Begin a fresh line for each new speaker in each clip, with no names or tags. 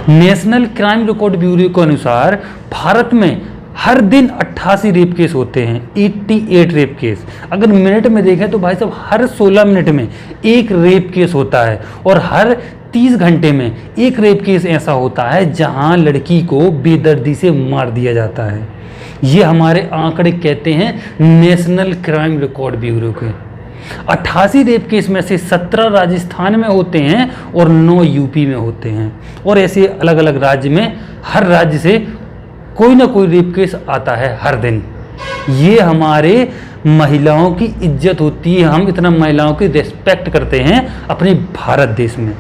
National crime record bureau के अनुसार भारत में हर दिन 88 रेप केस होते हैं, 88 रेप केस। अगर मिनट में देखें तो भाई साहब हर 16 मिनट में एक रेप केस होता है और हर 30 घंटे में एक रेप केस ऐसा होता है जहां लड़की को बेदर्दी से मार दिया जाता है। ये हमारे आंकड़े कहते हैं नेशनल क्राइम रिकॉर्ड ब्यूरो के। 88 रेप केस में से 17 राजस्थान में होते हैं और 9 यूपी में होते हैं, और ऐसे अलग अलग राज्य में हर राज्य से कोई ना कोई रेप केस आता है हर दिन। ये हमारे महिलाओं की इज्जत होती है, हम इतना महिलाओं की रिस्पेक्ट करते हैं अपने भारत देश में।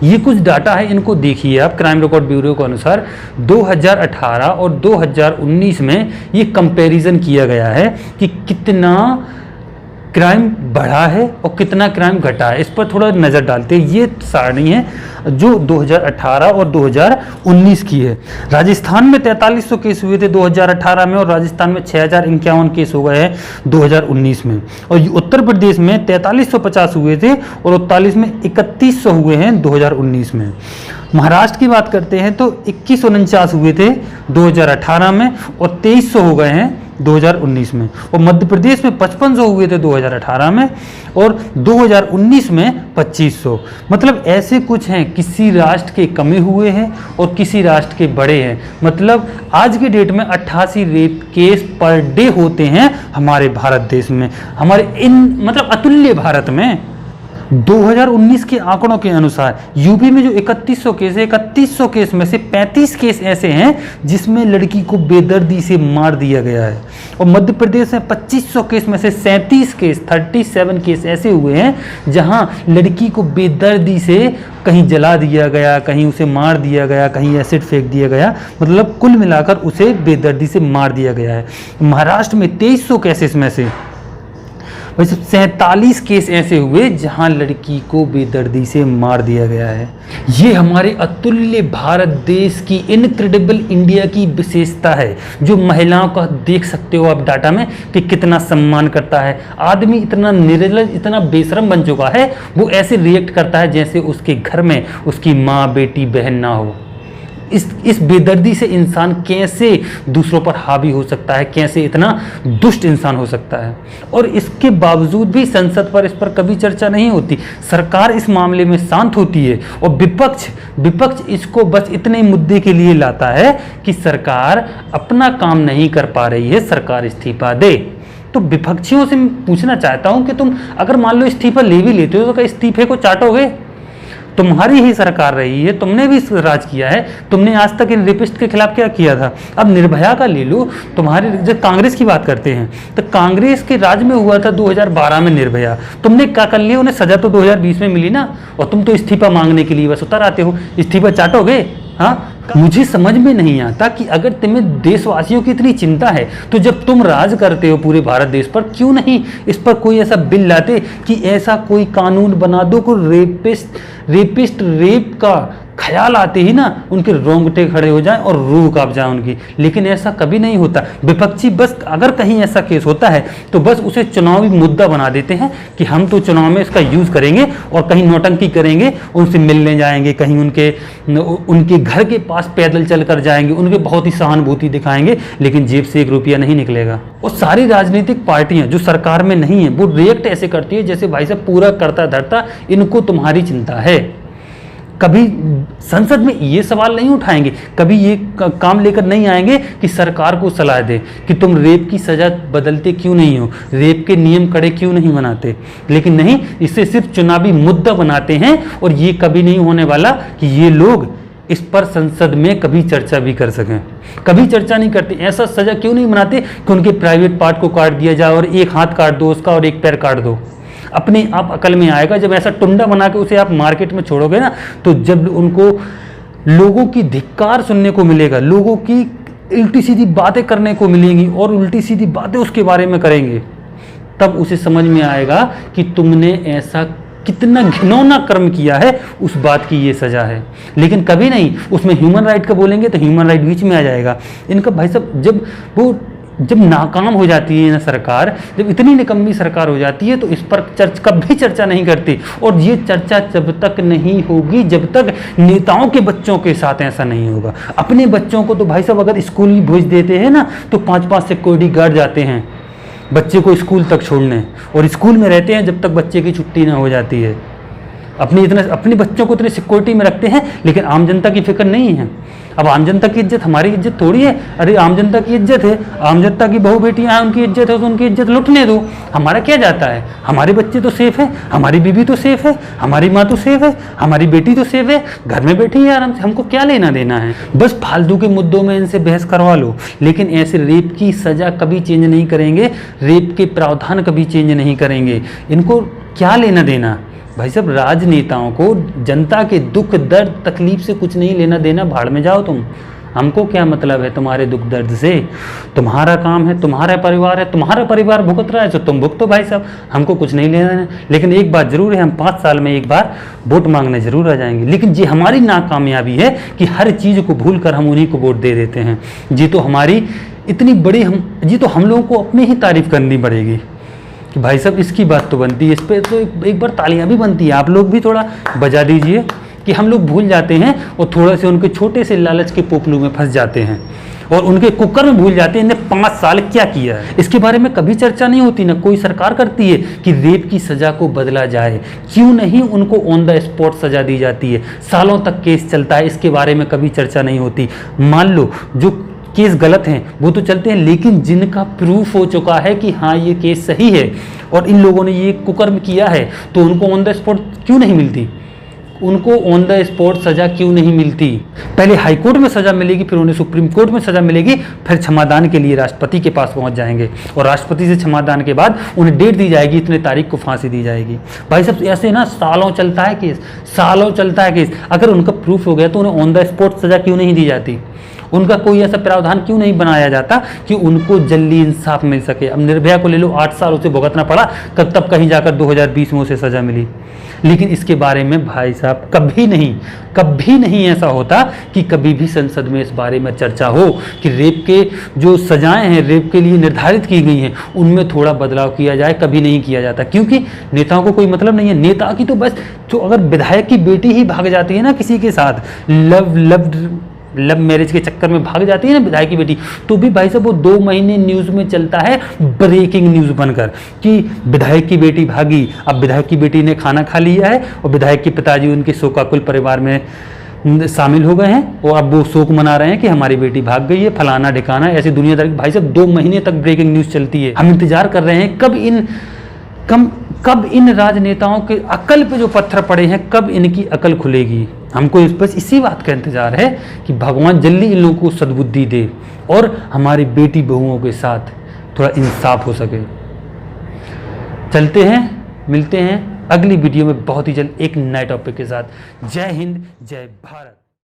ये कुछ डाटा है, इनको देखिए आप। क्राइम रिकॉर्ड ब्यूरो के अनुसार 2018 और 2019 में ये कंपैरिजन किया गया है कि कितना क्राइम बढ़ा है और कितना क्राइम घटा है। इस पर थोड़ा नज़र डालते हैं। ये सारणी है जो 2018 और 2019 की है। राजस्थान में 4300 केस हुए थे 2018 में, और राजस्थान में 6051 केस हो गए हैं 2019 में। और उत्तर प्रदेश में 4350 हुए थे और 41 में 3100 हुए हैं 2019 में। महाराष्ट्र की बात करते हैं तो 2149 हुए थे 2018 में और 2300 हो गए हैं 2019 में। और मध्य प्रदेश में 5500 हुए थे 2018 में और 2019 में 2500। मतलब ऐसे कुछ हैं, किसी राष्ट्र के कमे हुए हैं और किसी राष्ट्र के बड़े हैं। मतलब आज के डेट में 88 रेप केस पर डे होते हैं हमारे भारत देश में, हमारे मतलब अतुल्य भारत में। 2019 के आंकड़ों के अनुसार यूपी में जो 3100 केस है, 3100 केस में से 35 केस ऐसे हैं जिसमें लड़की को बेदर्दी से मार दिया गया है। और मध्य प्रदेश में 2500 केस में से 37 केस ऐसे हुए हैं जहां लड़की को बेदर्दी से कहीं जला दिया गया, कहीं उसे मार दिया गया, कहीं एसिड फेंक दिया गया। मतलब कुल मिलाकर उसे बेदर्दी से मार दिया गया है। महाराष्ट्र में 2300 केसेस में से 47 केस ऐसे हुए जहां लड़की को बेदर्दी से मार दिया गया है। ये हमारे अतुल्य भारत देश की, इनक्रेडिबल इंडिया की विशेषता है, जो महिलाओं का देख सकते हो आप डाटा में कि कितना सम्मान करता है। आदमी इतना निर्लज, इतना बेशरम बन चुका है, वो ऐसे रिएक्ट करता है जैसे उसके घर में उसकी माँ, बेटी, बहन ना हो। इस बेदर्दी से इंसान कैसे दूसरों पर हावी हो सकता है, कैसे इतना दुष्ट इंसान हो सकता है। और इसके बावजूद भी संसद पर इस पर कभी चर्चा नहीं होती। सरकार इस मामले में शांत होती है और विपक्ष इसको बस इतने मुद्दे के लिए लाता है कि सरकार अपना काम नहीं कर पा रही है, सरकार इस्तीफा दे। तो विपक्षियों से पूछना चाहता हूं कि तुम अगर मान लो इस्तीफा ले भी लेते हो तो क्या इस्तीफे को चाटोगे? तुम्हारी ही सरकार रही है, तुमने भी राज किया है। तुमने आज तक इन रेपिस्ट के खिलाफ क्या किया था? अब निर्भया का ले लो। तुम्हारे जब कांग्रेस की बात करते हैं तो कांग्रेस के राज में हुआ था 2012 में निर्भया। तुमने क्या कर लिया? उन्हें सजा तो 2020 में मिली ना, और तुम तो इस्तीफा मांगने के लिए बस उतर आते हो। इस्तीफा चाटोगे? हाँ, मुझे समझ में नहीं आता कि अगर तुम्हें देशवासियों की इतनी चिंता है तो जब तुम राज करते हो पूरे भारत देश पर, क्यों नहीं इस पर कोई ऐसा बिल लाते कि ऐसा कोई कानून बना दो को रेप का ख्याल आते ही ना उनके रोंगटे खड़े हो जाएं और रूह कांप जाए उनकी। लेकिन ऐसा कभी नहीं होता। विपक्षी बस अगर कहीं ऐसा केस होता है तो बस उसे चुनावी मुद्दा बना देते हैं कि हम तो चुनाव में इसका यूज करेंगे, और कहीं नौटंकी करेंगे, उनसे मिलने जाएंगे, कहीं उनके घर के पास पैदल चल कर जाएंगे, उनके बहुत ही सहानुभूति दिखाएंगे, लेकिन जेब से 1 रुपया नहीं निकलेगा। और सारी राजनीतिक पार्टियां जो सरकार में नहीं है वो रिएक्ट ऐसे करती है जैसे भाई साहब पूरा करता धरता इनको तुम्हारी चिंता है। कभी संसद में ये सवाल नहीं उठाएंगे, कभी ये काम लेकर नहीं आएंगे कि सरकार को सलाह दे कि तुम रेप की सजा बदलते क्यों नहीं हो, रेप के नियम कड़े क्यों नहीं बनाते। लेकिन नहीं, इसे सिर्फ चुनावी मुद्दा बनाते हैं। और ये कभी नहीं होने वाला कि ये लोग इस पर संसद में कभी चर्चा भी कर सकें। कभी चर्चा नहीं करते। ऐसा सजा क्यों नहीं बनाते कि उनके प्राइवेट पार्ट को काट दिया जाए और एक हाथ काट दो उसका और एक पैर काट दो। अपने आप अकल में आएगा जब ऐसा टुंडा बना के उसे आप मार्केट में छोड़ोगे ना, तो जब उनको लोगों की धिक्कार सुनने को मिलेगा, लोगों की उल्टी सीधी बातें करने को मिलेंगी और उल्टी सीधी बातें उसके बारे में करेंगे, तब उसे समझ में आएगा कि तुमने ऐसा कितना घिनौना कर्म किया है, उस बात की ये सजा है। लेकिन कभी नहीं। उसमें ह्यूमन राइट का बोलेंगे तो ह्यूमन राइट बीच में आ जाएगा इनका। भाई साहब, जब वो जब नाकाम हो जाती है ना सरकार, जब इतनी निकम्मी सरकार हो जाती है, तो इस पर कभी चर्चा नहीं करती। और ये चर्चा जब तक नहीं होगी जब तक नेताओं के बच्चों के साथ ऐसा नहीं होगा। अपने बच्चों को तो भाई साहब अगर स्कूल भेज देते हैं ना, तो 5-5 सिक्योरिटी गार्ड जाते हैं बच्चे को स्कूल तक छोड़ने, और स्कूल में रहते हैं जब तक बच्चे की छुट्टी ना हो जाती है। अपने बच्चों को इतनी सिक्योरिटी में रखते हैं, लेकिन आम जनता की फिक्र नहीं है। अब आम जनता की इज्जत हमारी इज्जत थोड़ी है। अरे आम जनता की इज्जत है, आम जनता की बहू बेटियां हैं, उनकी इज्जत है तो उनकी इज्जत लुटने दो। हमारा क्या जाता है? हमारे बच्चे तो सेफ है, हमारी बीवी तो सेफ है, हमारी माँ तो सेफ है, हमारी बेटी तो सेफ है, घर में बैठी है आराम से, हमको क्या लेना देना है? बस फालतू के मुद्दों में इनसे बहस करवा लो, लेकिन ऐसे रेप की सज़ा कभी चेंज नहीं करेंगे, रेप के प्रावधान कभी चेंज नहीं करेंगे। इनको क्या लेना देना? भाई साहब, राजनेताओं को जनता के दुख दर्द तकलीफ से कुछ नहीं लेना देना। भाड़ में जाओ तुम, हमको क्या मतलब है तुम्हारे दुख दर्द से? तुम्हारा काम है, तुम्हारा परिवार है, तुम्हारा परिवार भुगत रहा है तो तुम भुगतो भाई साहब, हमको कुछ नहीं लेना है। लेकिन एक बात जरूर है, हम 5 साल में एक बार वोट मांगने जरूर आ जाएंगे। लेकिन ये हमारी नाकामयाबी है कि हर चीज़ को भूल कर हम उन्हीं को वोट दे देते हैं। जी तो हमारी इतनी बड़ी जी तो हम लोगों को अपनी ही तारीफ करनी पड़ेगी कि भाई साहब इसकी बात तो बनती है, इस पर तो एक बार तालियां भी बनती है। आप लोग भी थोड़ा बजा दीजिए कि हम लोग भूल जाते हैं और थोड़ा से उनके छोटे से लालच के पोपलू में फंस जाते हैं और उनके कुकर में भूल जाते हैं इन्हें 5 साल क्या किया है। इसके बारे में कभी चर्चा नहीं होती, ना कोई सरकार करती है कि रेप की सज़ा को बदला जाए। क्यों नहीं उनको ऑन द स्पॉट सज़ा दी जाती है? सालों तक केस चलता है, इसके बारे में कभी चर्चा नहीं होती। मान लो जो केस गलत हैं वो तो चलते हैं, लेकिन जिनका प्रूफ हो चुका है कि हाँ ये केस सही है और इन लोगों ने ये कुकर्म किया है, तो उनको ऑन द स्पॉट क्यों नहीं मिलती? उनको ऑन द स्पॉट सज़ा क्यों नहीं मिलती? पहले हाई कोर्ट में सज़ा मिलेगी, फिर उन्हें सुप्रीम कोर्ट में सज़ा मिलेगी, फिर क्षमादान के लिए राष्ट्रपति के पास पहुंच जाएंगे और राष्ट्रपति से क्षमादान के बाद उन्हें डेट दी जाएगी, इतने तारीख को फांसी दी जाएगी। भाई साहब ऐसे ना सालों चलता है केस, सालों चलता है केस। अगर उनका प्रूफ हो गया तो उन्हें ऑन द स्पॉट सज़ा क्यों नहीं दी जाती? उनका कोई ऐसा प्रावधान क्यों नहीं बनाया जाता कि उनको जल्दी इंसाफ मिल सके? अब निर्भया को ले लो, 8 साल उसे भुगतना पड़ा, तब कहीं जाकर 2020 में उसे सज़ा मिली। लेकिन इसके बारे में भाई साहब कभी नहीं ऐसा होता कि कभी भी संसद में इस बारे में चर्चा हो कि रेप के जो सजाएं हैं, रेप के लिए निर्धारित की गई हैं, उनमें थोड़ा बदलाव किया जाए। कभी नहीं किया जाता, क्योंकि नेताओं को कोई मतलब नहीं है। नेता की तो बस जो अगर विधायक की बेटी ही भाग जाती है ना किसी के साथ, लव मैरिज के चक्कर में भाग जाती है ना विधायक की बेटी, तो भी भाई साहब वो 2 महीने न्यूज़ में चलता है ब्रेकिंग न्यूज़ बनकर कि विधायक की बेटी भागी। अब विधायक की बेटी ने खाना खा लिया है और विधायक के पिताजी उनके शोकाकुल परिवार में शामिल हो गए हैं और अब वो शोक मना रहे हैं कि हमारी बेटी भाग गई है, फलाना ढिकाना, ऐसी दुनियादारी। भाई साहब 2 महीने तक ब्रेकिंग न्यूज़ चलती है। हम इंतजार कर रहे हैं कब इन राजनेताओं के अकल पे जो पत्थर पड़े हैं, कब इनकी अकल खुलेगी। हमको बस इसी बात का इंतजार है कि भगवान जल्दी इन लोगों को सद्बुद्धि दे और हमारी बेटी बहुओं के साथ थोड़ा इंसाफ हो सके। चलते हैं, मिलते हैं अगली वीडियो में बहुत ही जल्द एक नए टॉपिक के साथ। जय हिंद, जय भारत।